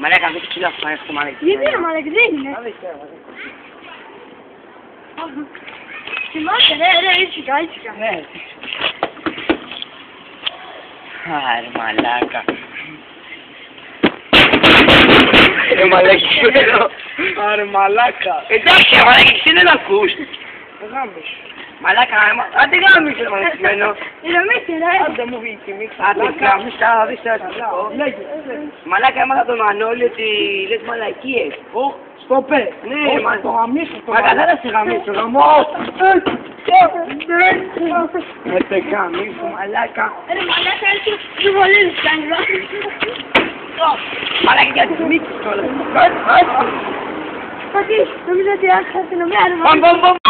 Μαλάκα, δεν ξέρω αυτό είναι στο μαλάκι. Γιατί είναι μαλάκι, δεν είναι. Θυμάσαι, ρε, ήσυχα. Ναι. Άρε μαλάκα. Ρε μαλάκι, Άρε μαλάκα. εντάξει, μαλάκι, εσύ δεν ακούς. Γάμισε. Μαλάκα, άντε γάμισε μαλακισμένο. Ηρεμήστε, ρε. Άντε μου βγήκε η μίξη. Άντε γάμισα, δεις τώρα τι θα πω. Λέγε. Μαλάκα, έμαθα τον Μανώλη ότι λες μαλακίες. Στο πέ. Ναι, μα το γαμίσω το Μαλάκα, δεν θα σε γαμίσω, γαμό. Έτε γαμίσω μαλάκα. Ρε, μαλάκα, έτσι του βολεύεις κάνει, βα. Μαλάκα, γιατί μίξεις κιόλας. Πατή, νομίζω ότι άρχισα αστυνομία, ρε. Παμ, παμ, παμ.